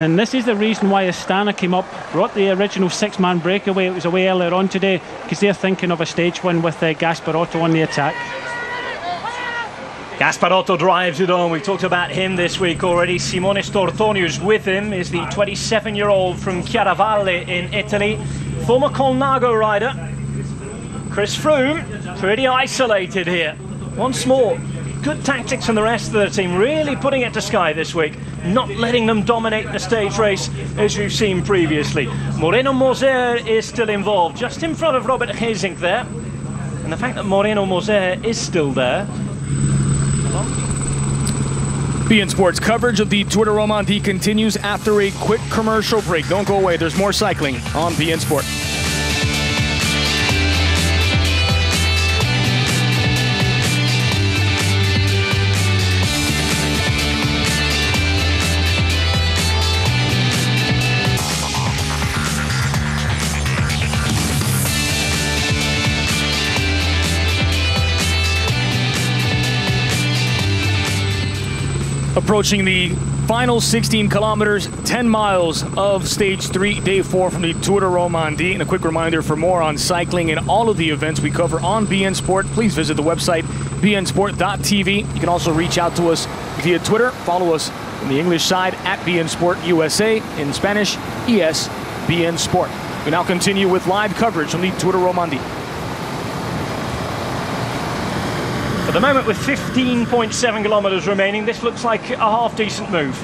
And this is the reason why Astana came up, brought the original six-man breakaway. It was away earlier on today because they're thinking of a stage win with Gasparotto on the attack. Gasparotto drives it on. We've talked about him this week already. Simone Stortonius with him is the 27-year-old from Chiaravalle in Italy. Former Colnago rider. Chris Froome, pretty isolated here. Once more, good tactics from the rest of the team, really putting it to Sky this week, not letting them dominate the stage race as we've seen previously. Moreno Moser is still involved, just in front of Robert Geesink there. And the fact that Moreno Moser is still there. beIN Sports coverage of the Tour de Romandie continues after a quick commercial break. Don't go away, there's more cycling on beIN Sport. Approaching the final 16 kilometers, 10 miles of Stage 3, Day 4 from the Tour de Romandie. And a quick reminder, for more on cycling and all of the events we cover on beIN Sport, please visit the website beinsport.tv. You can also reach out to us via Twitter. Follow us on the English side at beIN Sport USA. In Spanish, ES beIN Sport. We now continue with live coverage from the Tour de Romandie. At the moment, with 15.7 kilometers remaining, this looks like a half-decent move.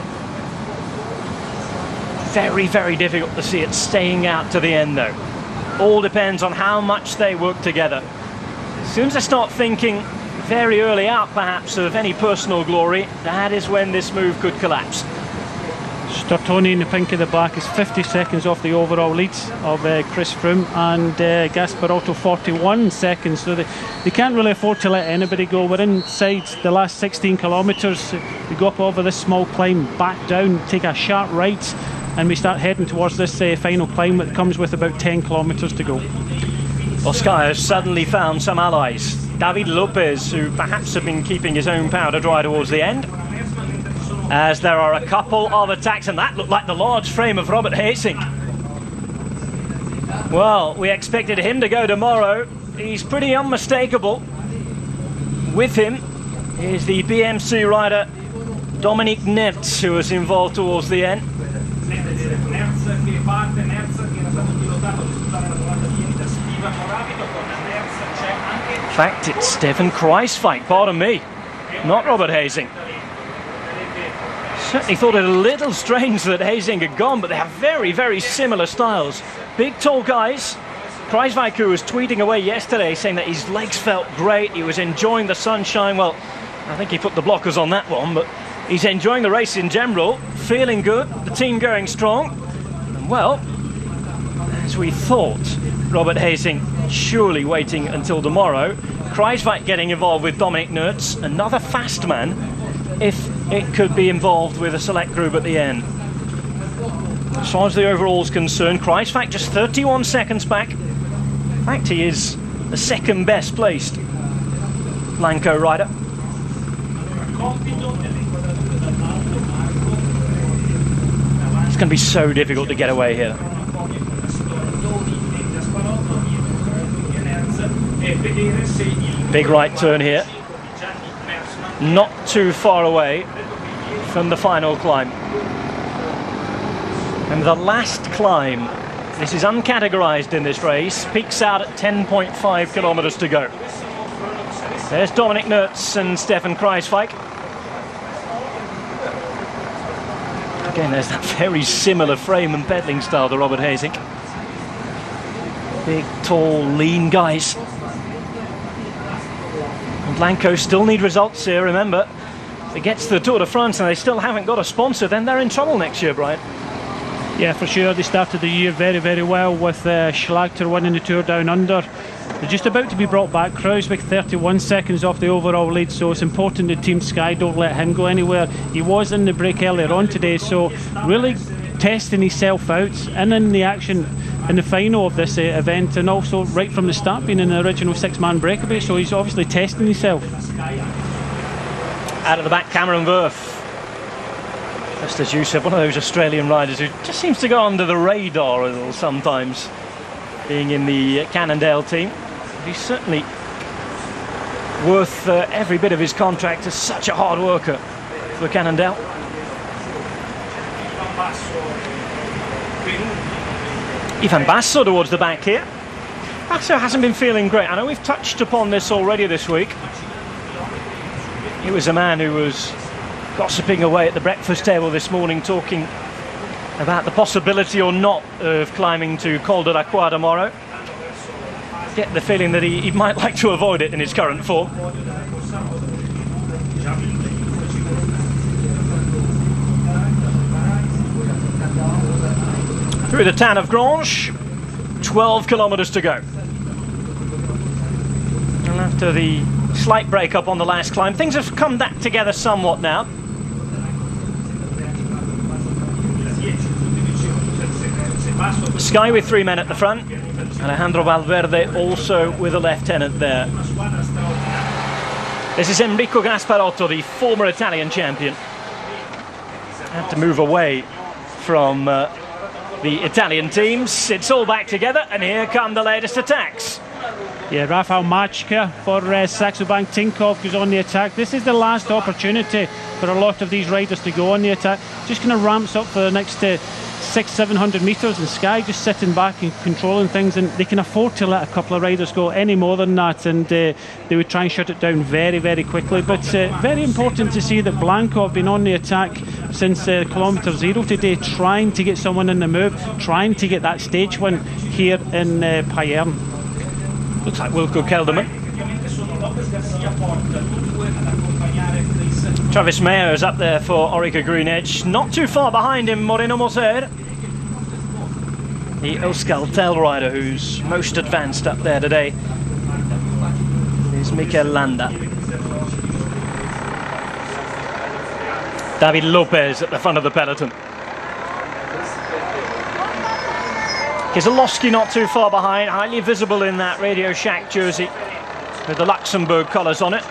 Very, very difficult to see it staying out to the end, though. All depends on how much they work together. As soon as I start thinking very early out, perhaps, of any personal glory, that is when this move could collapse. Stortoni in the pink of the back is 50 seconds off the overall leads of Chris Froome, and Gasparotto 41 seconds, so they can't really afford to let anybody go. We're inside the last 16 kilometres. We go up over this small climb, back down, take a sharp right, and we start heading towards this final climb that comes with about 10 kilometres to go. Oscar has suddenly found some allies. David Lopez, who perhaps have been keeping his own powder dry towards the end, as there are a couple of attacks, and that looked like the large frame of Robert Geesink. Well, we expected him to go tomorrow. He's pretty unmistakable. With him is the BMC rider Dominic Nertz, who was involved towards the end. In fact, it's Stefan Kruijswijk, pardon me, not Robert Geesink. Certainly thought it a little strange that Geesink had gone, but they have very, very similar styles. Big, tall guys. Kruijswijk, who was tweeting away yesterday saying that his legs felt great, he was enjoying the sunshine. Well, I think he put the blockers on that one, but he's enjoying the race in general, feeling good, the team going strong. And well, as we thought, Robert Geesink surely waiting until tomorrow. Kruijswijk getting involved with Dominic Nertz, another fast man, if it could be involved with a select group at the end. As far as the overall is concerned, Kruijswijk just 31 seconds back. In fact, he is the second best placed Blanco rider. It's going to be so difficult to get away here. Big right turn here. Not too far away from the final climb. And the last climb, this is uncategorized in this race, peaks out at 10.5 kilometers to go. There's Dominic Nertz and Stefan Kruijswijk. Again, there's that very similar frame and pedaling style to Robert Geesink. Big, tall, lean guys. Blanco still need results here, remember. If it gets to the Tour de France and they still haven't got a sponsor, then they're in trouble next year, Brian. Yeah, for sure. They started the year very, very well with Schlachter winning the Tour Down Under. They're just about to be brought back. Kruijswijk 31 seconds off the overall lead, so it's important that Team Sky don't let him go anywhere. He was in the break earlier on today, so really testing himself out and in the action in the final of this event, and also right from the start being in the original six-man breakaway, so he's obviously testing himself. Out of the back, Cameron Wurf. Just as you said, one of those Australian riders who just seems to go under the radar a little sometimes, being in the Cannondale team. He's certainly worth every bit of his contract as such a hard worker for Cannondale. Ivan Basso towards the back here. Basso hasn't been feeling great. I know we've touched upon this already this week. He was a man who was gossiping away at the breakfast table this morning, talking about the possibility or not of climbing to Col de la Croix tomorrow. Get the feeling that he might like to avoid it in his current form. Through the town of Grange, 12 kilometres to go. And after the slight break up on the last climb, things have come back together somewhat now. Sky with 3 men at the front. Alejandro Valverde also with a lieutenant there. This is Enrico Gasparotto, the former Italian champion. Had to move away from the Italian teams. It's all back together, and here come the latest attacks. Yeah, Rafał Majka for Saxo Bank. Tinkoff goes on the attack. This is the last opportunity for a lot of these riders to go on the attack. Just kind of ramps up for the next 600-700 metres, and Sky just sitting back and controlling things, and they can afford to let a couple of riders go any more than that, and they would try and shut it down very, very quickly. But very important to see that Blanco have been on the attack since kilometre 0 today, trying to get someone in the move, trying to get that stage win here in Payerne. Looks like Wilco Kelderman. Travis Mayer is up there for Orica Green Edge. Not too far behind him, Moreno Moser, the Euskaltel rider who's most advanced up there today is Mikel Landa. David Lopez at the front of the peloton. Kieselowski not too far behind, highly visible in that Radio Shack jersey with the Luxembourg colours on it.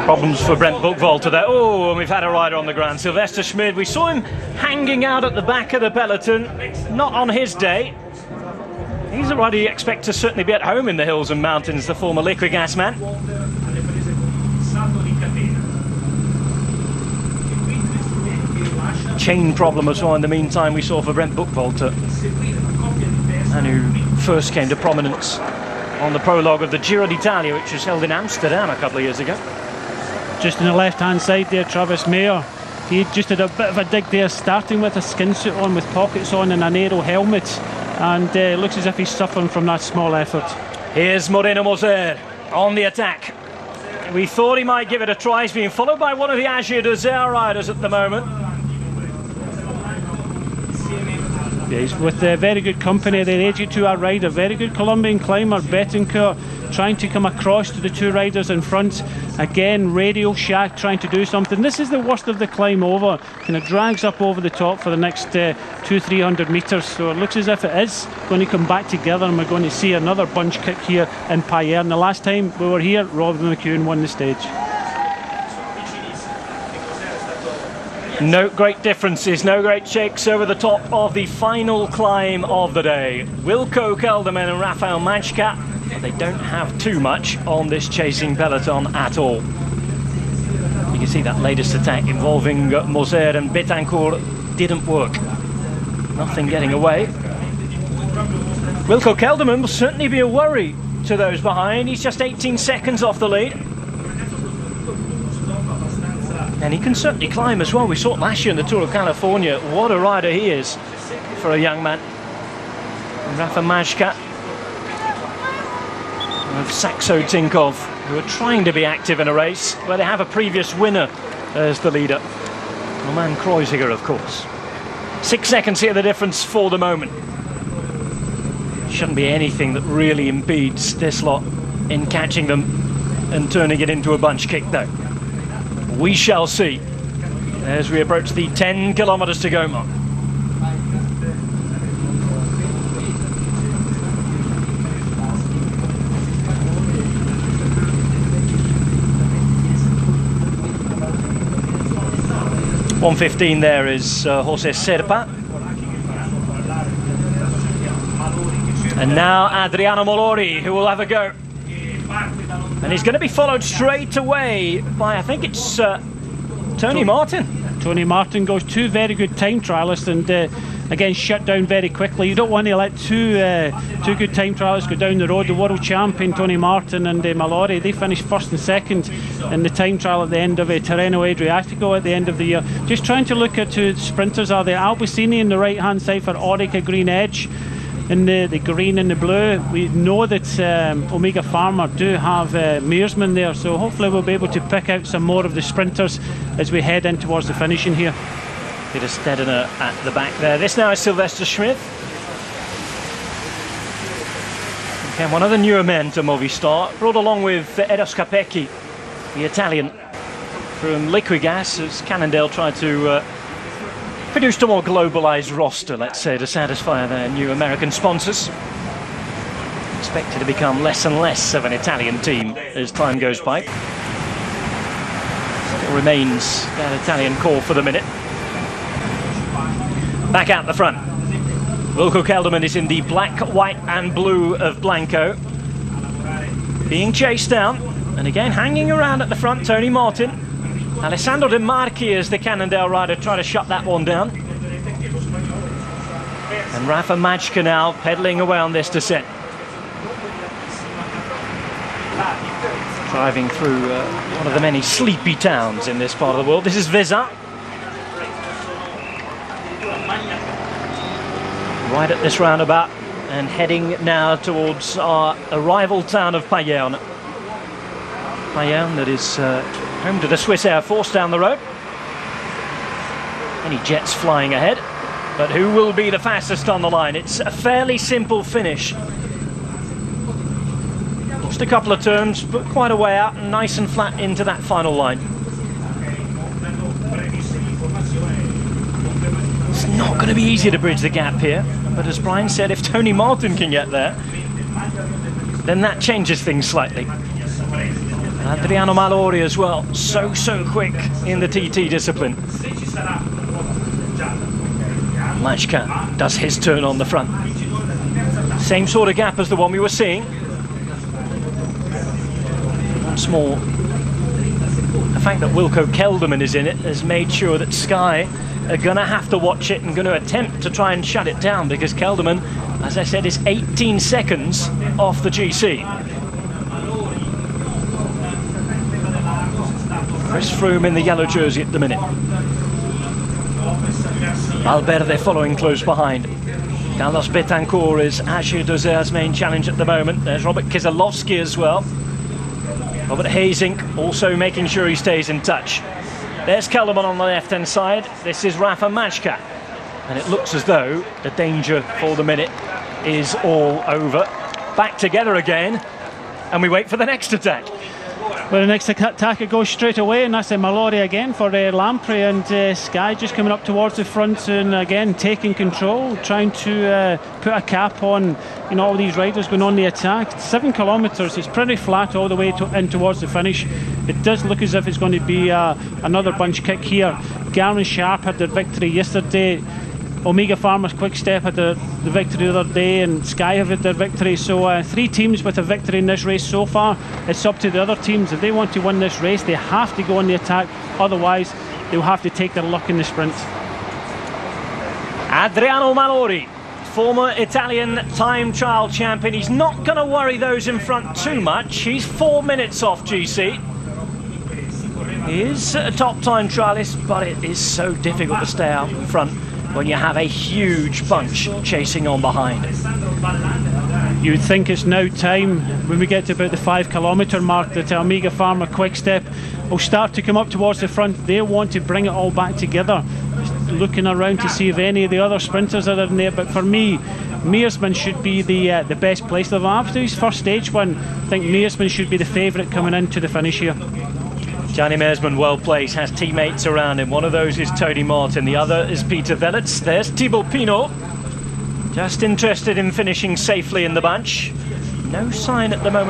Problems for Brent Buchwalter there. Oh, and we've had a rider on the ground, Sylvester Schmid. We saw him hanging out at the back of the peloton. Not on his day. He's a rider you expect to certainly be at home in the hills and mountains, the former Liquigas man. Chain problem as well in the meantime we saw for Brent Buchwalter, and who first came to prominence on the prologue of the Giro d'Italia, which was held in Amsterdam a couple of years ago. Just on the left hand side there, Travis Mayer. He just did a bit of a dig there, starting with a skin suit on with pockets on and an aero helmet, and looks as if he's suffering from that small effort. Here's Moreno Moser on the attack. We thought he might give it a try. He's being followed by one of the Agir Desert riders at the moment. Yeah, he's with very good company there, AG2R rider, very good Colombian climber, Betancourt, trying to come across to the two riders in front. Again, Radio Shack trying to do something. This is the worst of the climb over. Kind of drags up over the top for the next 200-300 metres. So it looks as if it is going to come back together, and we're going to see another bunch kick here in Payerne. The last time we were here, Robin McEwen won the stage. No great differences, no great shakes over the top of the final climb of the day. Wilco Kelderman and Rafał Majka, but they don't have too much on this chasing peloton at all. You can see that latest attack involving Moser and Betancourt didn't work. Nothing getting away. Wilco Kelderman will certainly be a worry to those behind. He's just 18 seconds off the lead. And he can certainly climb as well. We saw it last year in the Tour of California. What a rider he is for a young man. And Rafał Majka of Saxo Tinkoff, who are trying to be active in a race where they have a previous winner as the leader. Roman Kreuziger, of course. 6 seconds here, the difference for the moment. Shouldn't be anything that really impedes this lot in catching them and turning it into a bunch kick, though. We shall see as we approach the 10 kilometres to go mark. 1:15 there is Jose Serpa. And now Adriano Malori, who will have a go. And he's going to be followed straight away by, I think it's Tony Martin. Tony Martin goes, two very good time trialists, and again shut down very quickly. You don't want to let two good time trialists go down the road. The world champion Tony Martin and Mallory, they finished first and second in the time trial at the end of Tirreno Adriatico at the end of the year. Just trying to look at two sprinters are there. Albacini on the right hand side for Orica Green Edge, in the green and the blue. We know that Omega Pharma do have Mearsman there, so hopefully we'll be able to pick out some more of the sprinters as we head in towards the finishing here. Peter Stedener at the back there. This now is Sylvester Schmidt. Okay, one of the newer men to Movistar, brought along with Eros Capecchi, the Italian from Liquigas, as Cannondale tried to produced a more globalised roster, let's say, to satisfy their new American sponsors. Expected to become less and less of an Italian team as time goes by. Still remains that Italian core for the minute. Back out the front. Wilco Kelderman is in the black, white and blue of Blanco. Being chased down, and again hanging around at the front, Tony Martin. Alessandro De Marchi as the Cannondale rider trying to shut that one down. And Rafa Majka now pedalling away on this descent. Driving through one of the many sleepy towns in this part of the world. This is Vesa. Right at this roundabout and heading now towards our arrival town of Payerne. Payerne that is home to the Swiss Air Force down the road. Any jets flying ahead, but who will be the fastest on the line? It's a fairly simple finish. Just a couple of turns, but quite a way out and nice and flat into that final line. It's not going to be easy to bridge the gap here, but as Brian said, if Tony Martin can get there, then that changes things slightly. Adriano Malori as well, so quick in the TT discipline. Majka does his turn on the front. Same sort of gap as the one we were seeing. Once more, the fact that Wilco Kelderman is in it has made sure that Sky are going to have to watch it and going to attempt to try and shut it down, because Kelderman, as I said, is 18 seconds off the GC. Chris Froome in the yellow jersey at the minute. Valverde following close behind. Carlos Betancourt is Asher Dozer's main challenge at the moment. There's Robert Keselowski as well. Robert Hazink also making sure he stays in touch. There's Kelderman on the left-hand side. This is Rafa Majka. And it looks as though the danger for the minute is all over. Back together again, and we wait for the next attack. Well, the next attacker goes straight away, and that's Mallory again for Lampre, and Sky just coming up towards the front and again taking control, trying to put a cap on all these riders going on the attack. 7 kilometres, it's pretty flat all the way in towards the finish. It does look as if it's going to be another bunch kick here. Garmin Sharp had their victory yesterday. Omega Pharma's Quick Step had the victory the other day, and Sky have had their victory. So 3 teams with a victory in this race so far. It's up to the other teams. If they want to win this race, they have to go on the attack. Otherwise, they'll have to take their luck in the sprint. Adriano Malori, former Italian time trial champion. He's not going to worry those in front too much. He's 4 minutes off GC. He is a top time trialist, but it is so difficult to stay out in front when you have a huge bunch chasing on behind. You'd think it's now time, when we get to about the 5 kilometre mark, that Omega Pharma Quick Step will start to come up towards the front. They want to bring it all back together. Just looking around to see if any of the other sprinters are in there, but for me, Mearsman should be the best place. After his first stage win, I think Mearsman should be the favourite coming into the finish here. Gianni Mearsman, well placed, has teammates around him. One of those is Tony Martin, the other is Peter Velets. There's Thibaut Pinot, just interested in finishing safely in the bunch. No sign at the moment